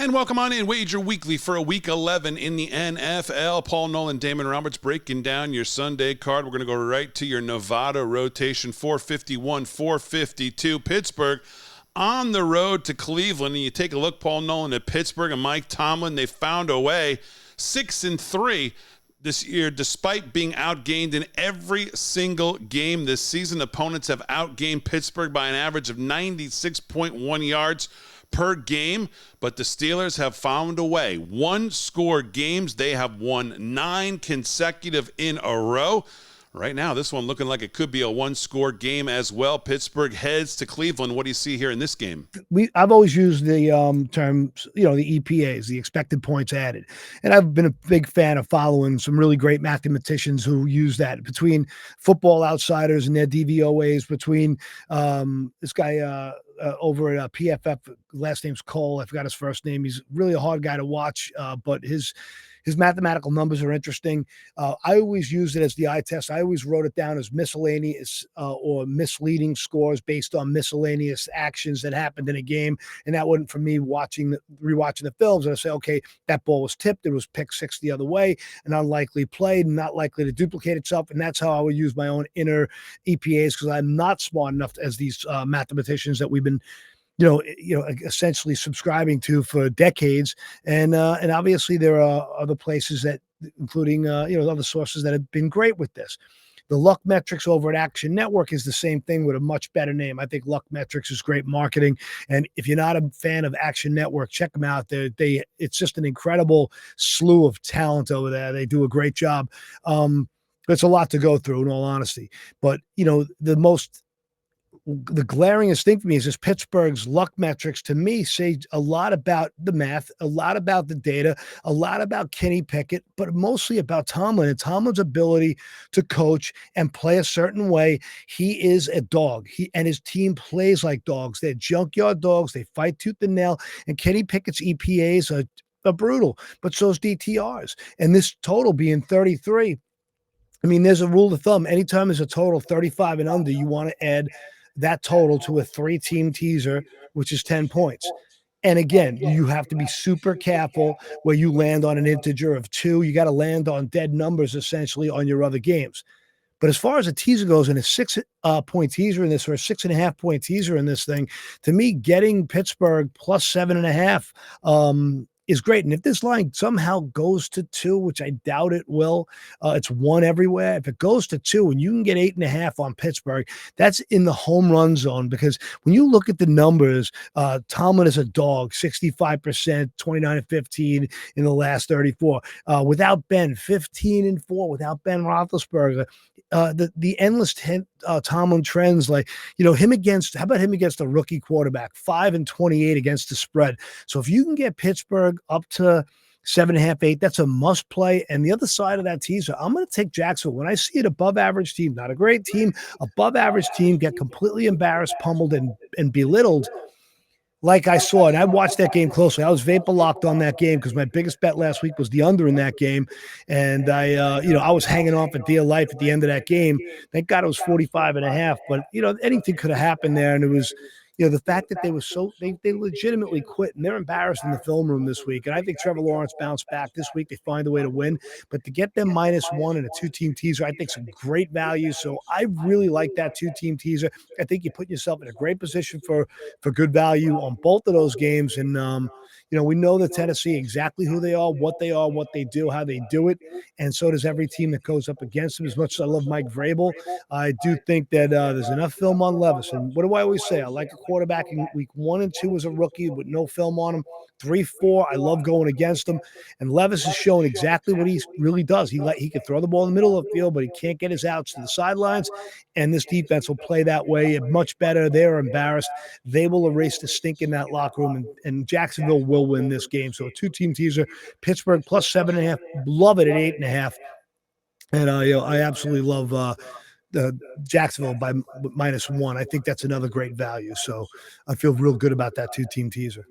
And welcome on in, Wager Weekly for Week 11 in the NFL. Paul Nolan, Damon Roberts breaking down your Sunday card. We're going to go right to your Nevada rotation, 451, 452. Pittsburgh on the road to Cleveland. And you take a look, Paul Nolan, at Pittsburgh and Mike Tomlin. They found a way, 6-3 this year, despite being outgained in every single game this season. Opponents have outgained Pittsburgh by an average of 96.1 yards per game, but the Steelers have found a way. One-score games, they have won 9 consecutive in a row. Right now, this one looking like it could be a one-score game as well. Pittsburgh heads to Cleveland. What do you see here in this game? I've always used the terms, the EPAs, the expected points added. And I've been a big fan of following some really great mathematicians who use that between Football Outsiders and their DVOAs, between this guy over at PFF, last name's Cole. I forgot his first name. He's really a hard guy to watch, but his mathematical numbers are interesting. I always use it as the eye test. I always wrote it down as miscellaneous or misleading scores based on miscellaneous actions that happened in a game. And that wasn't for me rewatching the films. And I say, okay, that ball was tipped. It was pick six the other way, an unlikely play, not likely to duplicate itself. And that's how I would use my own inner EPAs, because I'm not smart enough as these mathematicians that we've been essentially subscribing to for decades. And obviously there are other places that, including, other sources that have been great with this. The Luck Metrics over at Action Network is the same thing with a much better name. I think Luck Metrics is great marketing. And if you're not a fan of Action Network, check them out. It's just an incredible slew of talent over there. They do a great job. It's a lot to go through, in all honesty. But, the glaringest thing for me is this: Pittsburgh's Luck Metrics, to me, say a lot about the math, a lot about the data, a lot about Kenny Pickett, but mostly about Tomlin and Tomlin's ability to coach and play a certain way. He is a dog. He and his team plays like dogs. They're junkyard dogs. They fight tooth and nail. And Kenny Pickett's EPAs are brutal, but so's DTRs. And this total being 33, I mean, there's a rule of thumb. Anytime there's a total 35 and under, you want to add that total to a 3-team teaser, which is 10 points. And again, you have to be super careful where you land on an integer of 2. You got to land on dead numbers, essentially, on your other games. But as far as a teaser goes, and a 6-point teaser in this, or a 6.5-point teaser in this thing, to me, getting Pittsburgh plus 7.5 is great. And if this line somehow goes to 2, which I doubt it will, it's 1 everywhere. If it goes to 2 and you can get 8.5 on Pittsburgh, that's in the home run zone. Because when you look at the numbers, Tomlin is a dog, 65%, 29-15 in the last 34. Without Ben, 15-4. Without Ben Roethlisberger, the endless Tomlin trends, like, him against a rookie quarterback, 5-28 against the spread. So if you can get Pittsburgh up to 7.5, 8, that's a must play. And the other side of that teaser, I'm going to take Jacksonville. When I see an above average team, not a great team, above average team get completely embarrassed, pummeled, and belittled, like I saw, and I watched that game closely. I was vapor locked on that game because my biggest bet last week was the under in that game. And I was hanging on for dear life at the end of that game. Thank God it was 45.5, but anything could have happened there. And it was, the fact that they were they legitimately quit, and they're embarrassed in the film room this week. And I think Trevor Lawrence bounced back this week. They find a way to win, but to get them -1 in a 2-team teaser, I think some great value. So I really like that 2-team teaser. I think you put yourself in a great position for good value on both of those games. And, we know that Tennessee, exactly who they are, what they do, how they do it. And so does every team that goes up against them. As much as I love Mike Vrabel, I do think that there's enough film on Levis. And what do I always say? I like a quarterback in week 1 and 2 as a rookie with no film on him. 3, 4, I love going against him. And Levis has shown exactly what he really does. He can throw the ball in the middle of the field, but he can't get his outs to the sidelines. And this defense will play that way much better. They're embarrassed. They will erase the stink in that locker room, and Jacksonville will win this game. So a 2-team teaser, Pittsburgh plus 7.5. Love it at 8.5. And I absolutely love Jacksonville by -1. I think that's another great value. So I feel real good about that 2-team teaser.